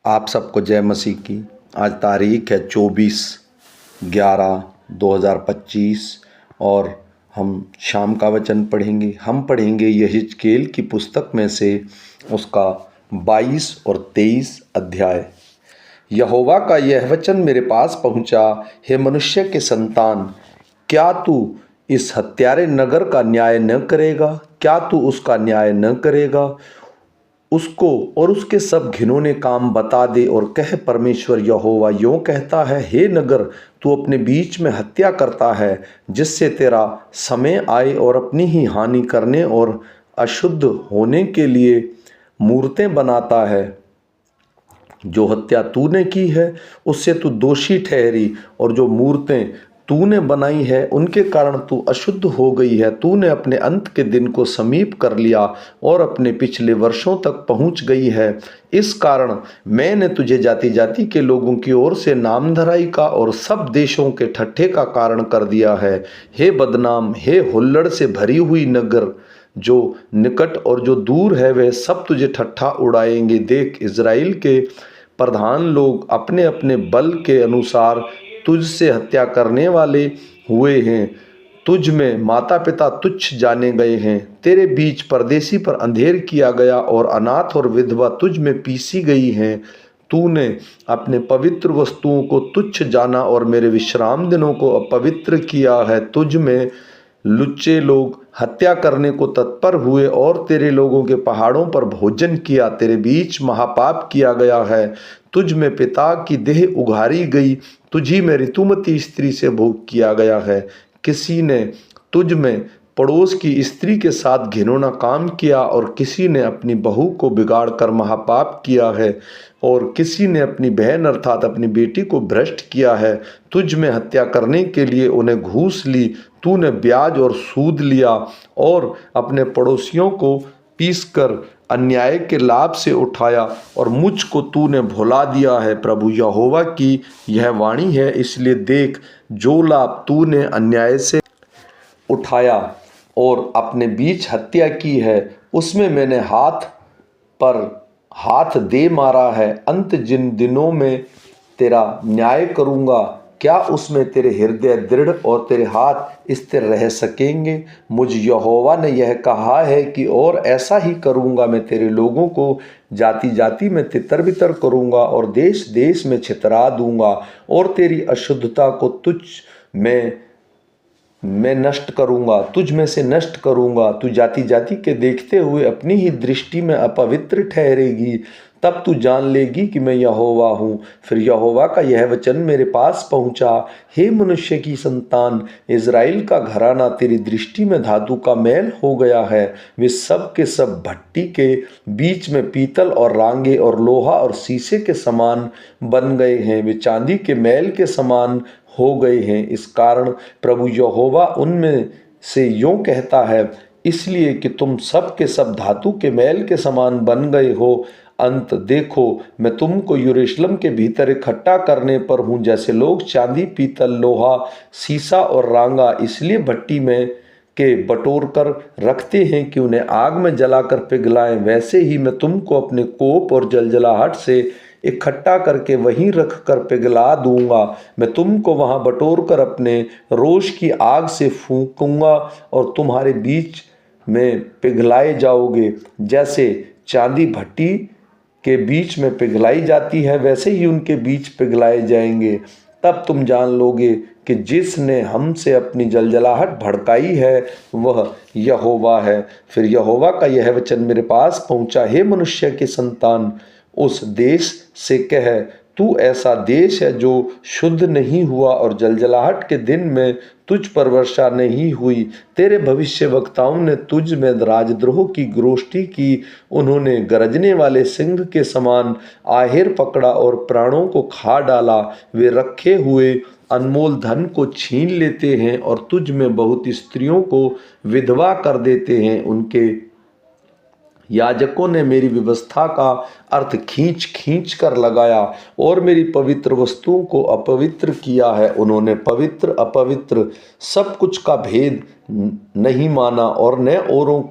आप सबको जय मसीह की। आज तारीख है 24/11/2025 और हम शाम का वचन पढ़ेंगे। हम पढ़ेंगे यहेजकेल की पुस्तक में से उसका 22 और 23 अध्याय। यहोवा का यह वचन मेरे पास पहुंचा, हे मनुष्य के संतान, क्या तू इस हत्यारे नगर का न्याय न करेगा? क्या तू उसका न्याय न करेगा? उसको और उसके सब घिनौने काम बता दे और कह, परमेश्वर यहोवा यूं कहता है, हे नगर, तू अपने बीच में हत्या करता है, जिससे तेरा समय आए और अपनी ही हानि करने और अशुद्ध होने के लिए मूरतें बनाता है। जो हत्या तूने की है उससे तू दोषी ठहरी, और जो मूर्तें तूने बनाई है उनके कारण तू अशुद्ध हो गई है। तूने अपने अंत के दिन को समीप कर लिया और अपने पिछले वर्षों तक पहुंच गई है। इस कारण मैंने तुझे जाति जाति के लोगों की ओर से नामधराई का और सब देशों के ठट्ठे का कारण कर दिया है। हे बदनाम, हे हुल्लड़ से भरी हुई नगर, जो निकट और जो दूर है वह सब तुझे ठट्ठा उड़ाएंगे। देख, इज़राइल के प्रधान लोग अपने अपने बल के अनुसार तुझसे हत्या करने वाले हुए हैं। तुझ में माता पिता तुच्छ जाने गए हैं। तेरे बीच परदेशी पर अंधेर किया गया और अनाथ और विधवा तुझ में पीसी गई हैं। तूने अपने पवित्र वस्तुओं को तुच्छ जाना और मेरे विश्राम दिनों को अपवित्र किया है। तुझ में लुच्चे लोग हत्या करने को तत्पर हुए और तेरे लोगों के पहाड़ों पर भोजन किया। तेरे बीच महापाप किया गया है। तुझ में पिता की देह उघारी गई, तुझी में ऋतुमती स्त्री से भोग किया गया है। किसी ने तुझ में पड़ोस की स्त्री के साथ घिनौना काम किया और किसी ने अपनी बहू को बिगाड़ कर महापाप किया है और किसी ने अपनी बहन अर्थात अपनी बेटी को भ्रष्ट किया है। तुझ में हत्या करने के लिए उन्हें घूस ली। तूने ब्याज और सूद लिया और अपने पड़ोसियों को पीसकर अन्याय के लाभ से उठाया और मुझ को तूने भुला दिया है। प्रभु यहोवा की यह वाणी है, इसलिए देख, जो लाभ तूने अन्याय से उठाया और अपने बीच हत्या की है, उसमें मैंने हाथ पर हाथ दे मारा है। अंत जिन दिनों में तेरा न्याय करूँगा, क्या उसमें तेरे हृदय दृढ़ और तेरे हाथ स्थिर रह सकेंगे? मुझ यहोवा ने यह कहा है कि और ऐसा ही करूँगा, मैं तेरे लोगों को जाति जाति में तितर बितर करूँगा और देश देश में छितरा दूँगा और तेरी अशुद्धता को तुझ में मैं नष्ट करूँगा, तुझ में से नष्ट करूँगा। तू जाति जाति के देखते हुए अपनी ही दृष्टि में अपवित्र ठहरेगी। तब तू जान लेगी कि मैं यहोवा हूँ। फिर यहोवा का यह वचन मेरे पास पहुँचा, हे मनुष्य की संतान, इज़राइल का घराना तेरी दृष्टि में धातु का मैल हो गया है। वे सब के सब भट्टी के बीच में पीतल और रांगे और लोहा और शीशे के समान बन गए हैं। वे चांदी के मैल के समान हो गए हैं। इस कारण प्रभु यहोवा उनमें से यूं कहता है, इसलिए कि तुम सब के सब धातु के मैल के समान बन गए हो। अंत देखो, मैं तुमको यरूशलेम के भीतर इकट्ठा करने पर हूँ, जैसे लोग चांदी, पीतल, लोहा, शीशा और रांगा इसलिए भट्टी में के बटोर कर रखते हैं कि उन्हें आग में जलाकर पिघलाएं, वैसे ही मैं तुमको अपने कोप और जलजलाहट से इकट्ठा करके वहीं रख कर पिघला दूंगा। मैं तुमको वहां बटोर कर अपने रोष की आग से फूंकूंगा और तुम्हारे बीच में पिघलाए जाओगे। जैसे चांदी भट्टी के बीच में पिघलाई जाती है, वैसे ही उनके बीच पिघलाए जाएंगे। तब तुम जान लोगे कि जिसने हमसे अपनी जलजलाहट भड़काई है वह यहोवा है। फिर यहोवा का यह वचन मेरे पास पहुंचा, हे मनुष्य के संतान, उस देश से कह, तू ऐसा देश है जो शुद्ध नहीं हुआ और जलजलाहट के दिन में तुझ पर वर्षा नहीं हुई। तेरे भविष्यवक्ताओं ने तुझ में राजद्रोह की गोष्ठी की। उन्होंने गरजने वाले सिंह के समान आहेर पकड़ा और प्राणों को खा डाला। वे रखे हुए अनमोल धन को छीन लेते हैं और तुझ में बहुत स्त्रियों को विधवा कर देते हैं। उनके याजकों ने मेरी व्यवस्था का अर्थ खींच खींच कर लगाया और मेरी पवित्र वस्तुओं को अपवित्र किया है। उन्होंने पवित्र अपवित्र सब कुछ का भेद नहीं माना और न औरों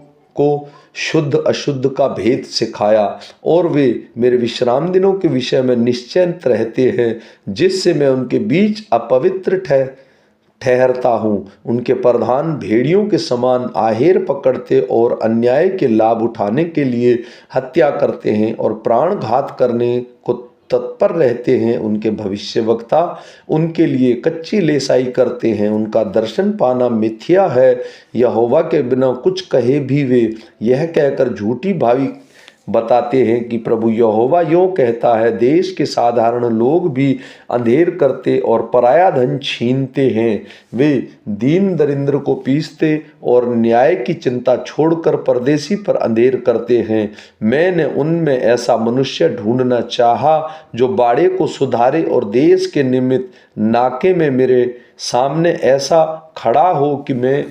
को शुद्ध अशुद्ध का भेद सिखाया और वे मेरे विश्राम दिनों के विषय में निश्चिंत रहते हैं, जिससे मैं उनके बीच अपवित्र ठहरता हूँ। उनके प्रधान भेड़ियों के समान आहेर पकड़ते और अन्याय के लाभ उठाने के लिए हत्या करते हैं और प्राण घात करने को तत्पर रहते हैं। उनके भविष्यवक्ता उनके लिए कच्ची लेसाई करते हैं। उनका दर्शन पाना मिथ्या है। यहोवा के बिना कुछ कहे भी वे यह कहकर झूठी भावी बताते हैं कि प्रभु यहोवा यों कहता है, देश के साधारण लोग भी अंधेर करते और पराया धन छीनते हैं। वे दीन दरिद्र को पीसते और न्याय की चिंता छोड़कर परदेशी पर अंधेर करते हैं। मैंने उनमें ऐसा मनुष्य ढूंढना चाहा जो बाड़े को सुधारे और देश के निमित्त नाके में मेरे सामने ऐसा खड़ा हो कि मैं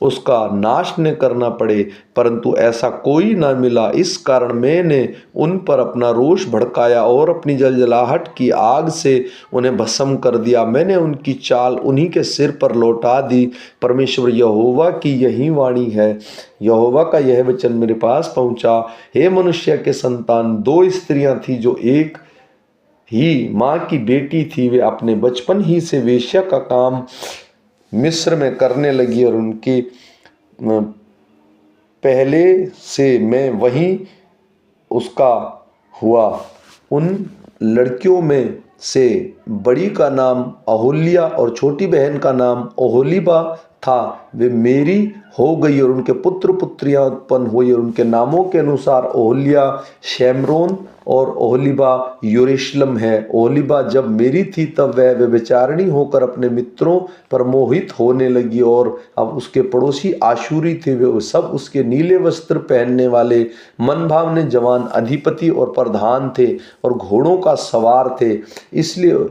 उसका नाश न करना पड़े, परंतु ऐसा कोई ना मिला। इस कारण मैंने उन पर अपना रोष भड़काया और अपनी जलजलाहट की आग से उन्हें भस्म कर दिया। मैंने उनकी चाल उन्हीं के सिर पर लौटा दी। परमेश्वर यहोवा की यही वाणी है। यहोवा का यह वचन मेरे पास पहुंचा, हे मनुष्य के संतान, 2 स्त्रियां थी जो एक ही माँ की बेटी थी। वे अपने बचपन ही से वेश्या का काम मिस्र में करने लगी और उनके पहले से मैं वहीं उसका हुआ। उन लड़कियों में से बड़ी का नाम अहोलिया और छोटी बहन का नाम ओहोलीबा था। वे मेरी हो गई और उनके पुत्र पुत्रियां उत्पन्न हुई और उनके नामों के अनुसार ओहोलिया शेमरोन और ओहोलीबा यरूशलेम है। ओहोलीबा जब मेरी थी तब वह व्यभिचारिणी होकर अपने मित्रों पर मोहित होने लगी और अब उसके पड़ोसी आशूरी थे। वे सब उसके नीले वस्त्र पहनने वाले मनभावने जवान अधिपति और प्रधान थे और घोड़ों का सवार थे, इसलिए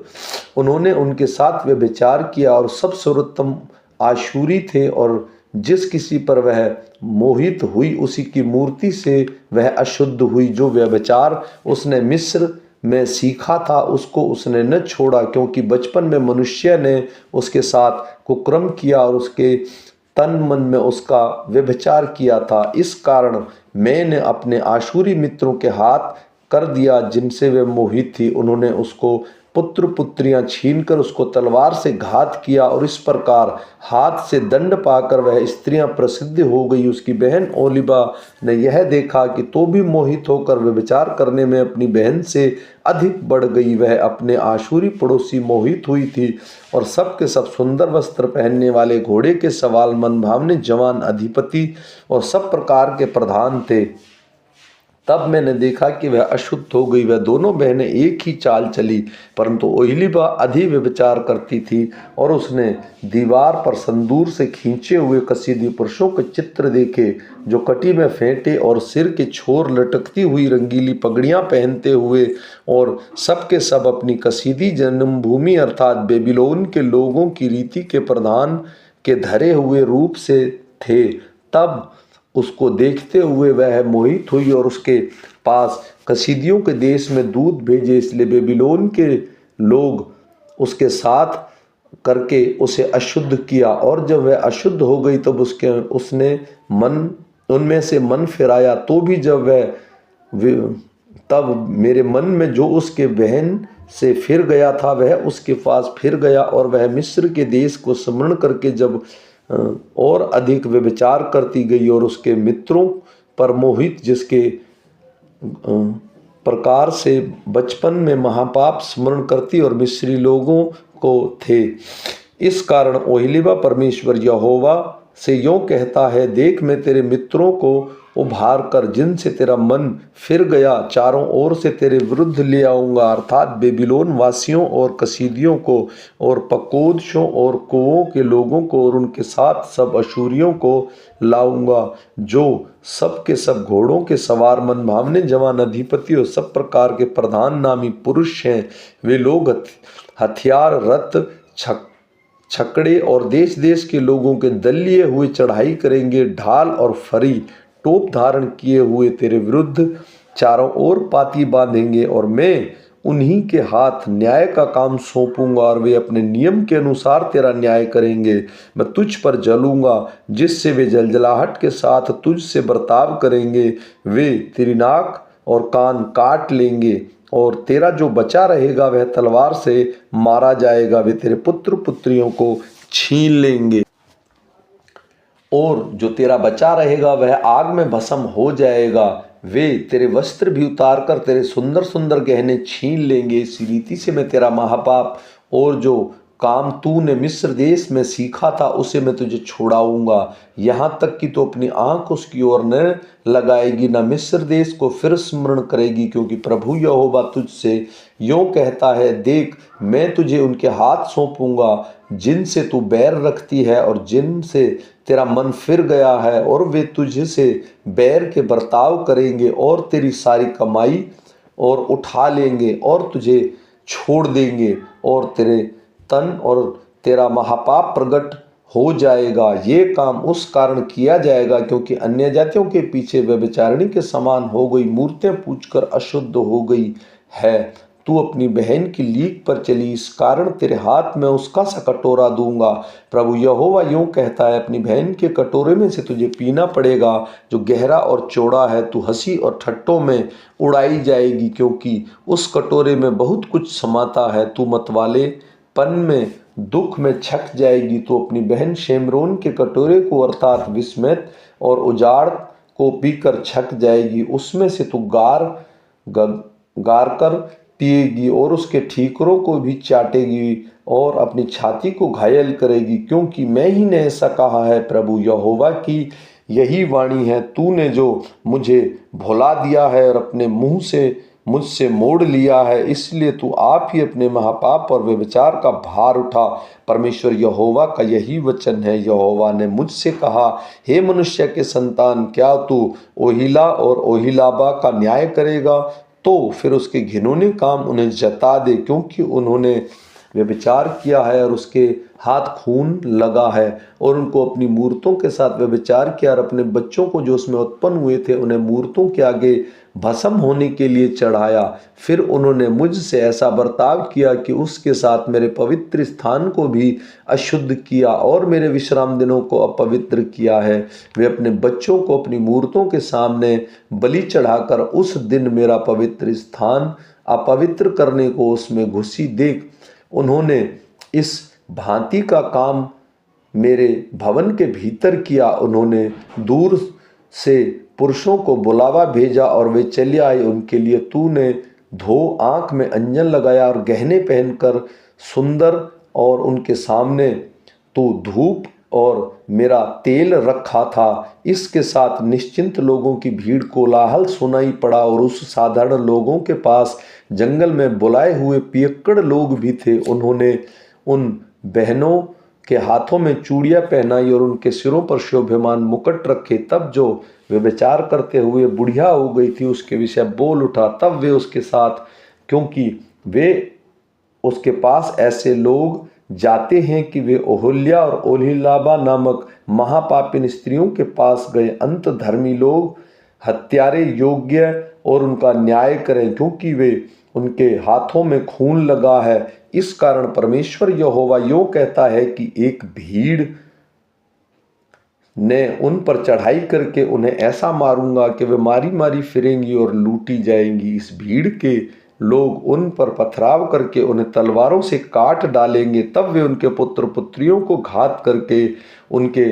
उन्होंने उनके साथ व्यभिचार किया और सब सर्वोत्तम आशूरी थे। और जिस किसी पर वह मोहित हुई उसी की मूर्ति से वह अशुद्ध हुई। जो व्यभिचार उसने मिस्र में सीखा था उसको उसने न छोड़ा, क्योंकि बचपन में मनुष्य ने उसके साथ कुकर्म किया और उसके तन मन में उसका व्यभिचार किया था। इस कारण मैंने अपने आशूरी मित्रों के हाथ कर दिया जिनसे वे मोहित थी। उन्होंने उसको पुत्र पुत्रियां छीनकर उसको तलवार से घात किया और इस प्रकार हाथ से दंड पाकर वह स्त्रियां प्रसिद्ध हो गई। उसकी बहन ओहोलीबा ने यह देखा कि तो भी मोहित होकर व्यभिचार करने में अपनी बहन से अधिक बढ़ गई। वह अपने आशूरी पड़ोसी मोहित हुई थी और सब के सब सुंदर वस्त्र पहनने वाले, घोड़े के सवार, मनभावने जवान अधिपति और सब प्रकार के प्रधान थे। तब मैंने देखा कि वह अशुद्ध हो गई। वह दोनों बहनें एक ही चाल चली, परंतु ओहोलीबा अधिक व्यभिचार करती थी और उसने दीवार पर संदूर से खींचे हुए कसीदी पुरुषों के चित्र देखे जो कटी में फेंटे और सिर के छोर लटकती हुई रंगीली पगड़ियां पहनते हुए और सब के सब अपनी कसीदी जन्मभूमि अर्थात बेबीलोन के लोगों की रीति के प्रधान के धरे हुए रूप से थे। तब उसको देखते हुए वह मोहित हुई और उसके पास कसीदियों के देश में दूत भेजे, इसलिए बेबीलोन के लोग उसके साथ करके उसे अशुद्ध किया। और जब वह अशुद्ध हो गई तब उसने उनमें से मन फिराया। तो भी जब तब मेरे मन में जो उसके बहन से फिर गया था वह उसके पास फिर गया और वह मिस्र के देश को स्मरण करके जब और अधिक व्यभिचार करती गई और उसके मित्रों पर मोहित जिसके प्रकार से बचपन में महापाप स्मरण करती और मिस्री लोगों को थे। इस कारण ओहोलीबा परमेश्वर यहोवा से यों कहता है, देख मैं तेरे मित्रों को उभार कर जिनसे तेरा मन फिर गया चारों ओर से तेरे विरुद्ध ले आऊँगा, अर्थात बेबीलोन वासियों और कसीदियों को और पकोदशों और कोओं के लोगों को और उनके साथ सब अशूरियों को लाऊंगा, जो सब के सब घोड़ों के सवार, मनभावने जवान अधिपति और सब प्रकार के प्रधान नामी पुरुष हैं। वे लोग हथियार, रथ, छकड़े और देश देश के लोगों के दल लिए हुए चढ़ाई करेंगे। ढाल और फरी टोप धारण किए हुए तेरे विरुद्ध चारों ओर पाती बांधेंगे और मैं उन्हीं के हाथ न्याय का काम सौंपूंगा और वे अपने नियम के अनुसार तेरा न्याय करेंगे। मैं तुझ पर जलूंगा जिससे वे जलजलाहट के साथ तुझसे बर्ताव करेंगे। वे तेरी नाक और कान काट लेंगे और तेरा जो बचा रहेगा वह तलवार से मारा जाएगा। वे तेरे पुत्र पुत्रियों को छीन लेंगे और जो तेरा बचा रहेगा वह आग में भस्म हो जाएगा। वे तेरे वस्त्र भी उतार कर तेरे सुंदर सुंदर गहने छीन लेंगे। इसी रीति से मैं तेरा महापाप और जो काम तूने मिस्र देश में सीखा था उसे मैं तुझे छुड़ाऊंगा, यहाँ तक कि तू अपनी आंख उसकी ओर न लगाएगी, न मिस्र देश को फिर स्मरण करेगी। क्योंकि प्रभु यहोवा तुझसे यों कहता है, देख मैं तुझे उनके हाथ सौंपूंगा जिनसे तू बैर रखती है और जिनसे तेरा मन फिर गया है, और वे तुझसे बैर के बर्ताव करेंगे और तेरी सारी कमाई और उठा लेंगे और तुझे छोड़ देंगे और तेरे तन और तेरा महापाप प्रकट हो जाएगा। ये काम उस कारण किया जाएगा क्योंकि अन्य जातियों के पीछे व्यभिचारिणी के समान हो गई, मूर्तें पूजकर अशुद्ध हो गई है। तू अपनी बहन की लीक पर चली, इस कारण तेरे हाथ में उसका सा कटोरा दूंगा। प्रभु यहोवा यूं कहता है, अपनी बहन के कटोरे में से तुझे पीना पड़ेगा जो गहरा और चौड़ा है। तू हंसी और ठट्टों में उड़ाई जाएगी क्योंकि उस कटोरे में बहुत कुछ समाता है। तू मतवाले पन में दुख में छक जाएगी। तो अपनी बहन शेमरोन के कटोरे को अर्थात विस्मित और उजाड़ को पीकर छक जाएगी। उसमें से तू गार कर पिएगी और उसके ठीकरों को भी चाटेगी और अपनी छाती को घायल करेगी, क्योंकि मैं ही ने ऐसा कहा है। प्रभु यहोवा की यही वाणी है, तूने जो मुझे भुला दिया है और अपने मुंह से मुझसे मोड़ लिया है, इसलिए तू आप ही अपने महापाप और व्यभिचार का भार उठा। परमेश्वर यहोवा का यही वचन है। यहोवा ने मुझसे कहा, हे मनुष्य के संतान, क्या तू ओहिला और ओहिलाबा का न्याय करेगा? तो फिर उसके घिनौने काम उन्हें जता दे, क्योंकि उन्होंने व्यभिचार किया है और उसके हाथ खून लगा है और उनको अपनी मूर्तों के साथ व्यभिचार किया और अपने बच्चों को जो उसमें उत्पन्न हुए थे उन्हें मूर्तों के आगे भस्म होने के लिए चढ़ाया। फिर उन्होंने मुझसे ऐसा बर्ताव किया कि उसके साथ मेरे पवित्र स्थान को भी अशुद्ध किया और मेरे विश्राम दिनों को अपवित्र किया है। वे अपने बच्चों को अपनी मूर्तों के सामने बलि चढ़ाकर उस दिन मेरा पवित्र स्थान अपवित्र करने को उसमें घुसी। देख, उन्होंने इस भांति का काम मेरे भवन के भीतर किया। उन्होंने दूर से पुरुषों को बुलावा भेजा और वे चले आए। उनके लिए तूने धो आंख में अंजन लगाया और गहने पहनकर सुंदर, और उनके सामने तू धूप और मेरा तेल रखा था। इसके साथ निश्चिंत लोगों की भीड़ कोलाहल सुनाई पड़ा और उस साधारण लोगों के पास जंगल में बुलाए हुए पियक्कड़ लोग भी थे। उन्होंने उन बहनों के हाथों में चूड़ियां पहनाई और उनके सिरों पर शोभायमान मुकुट रखे। तब जो वे विचार करते हुए बुढ़िया हो गई थी उसके विषय बोल उठा। तब वे उसके साथ, क्योंकि वे उसके पास ऐसे लोग जाते हैं कि वे ओहोल्या और ओहिलाबा नामक महापापिन स्त्रियों के पास गए। अंत धर्मी लोग हत्यारे योग्य और उनका न्याय करें, क्योंकि वे उनके हाथों में खून लगा है। इस कारण परमेश्वर यहोवा यूं कहता है कि एक भीड़ ने उन पर चढ़ाई करके उन्हें ऐसा मारूंगा कि वे मारी मारी फिरेंगी और लूटी जाएंगी। इस भीड़ के लोग उन पर पथराव करके उन्हें तलवारों से काट डालेंगे। तब वे उनके पुत्र पुत्रियों को घात करके उनके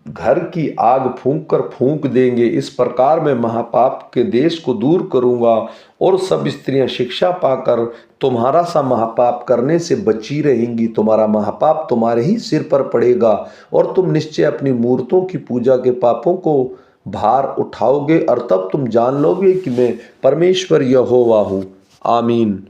घर की आग फूंक देंगे। इस प्रकार मैं महापाप के देश को दूर करूंगा और सब स्त्रियां शिक्षा पाकर तुम्हारा सा महापाप करने से बची रहेंगी। तुम्हारा महापाप तुम्हारे ही सिर पर पड़ेगा और तुम निश्चय अपनी मूर्तों की पूजा के पापों को भार उठाओगे, और तब तुम जान लोगे कि मैं परमेश्वर यहोवा हूँ। आमीन।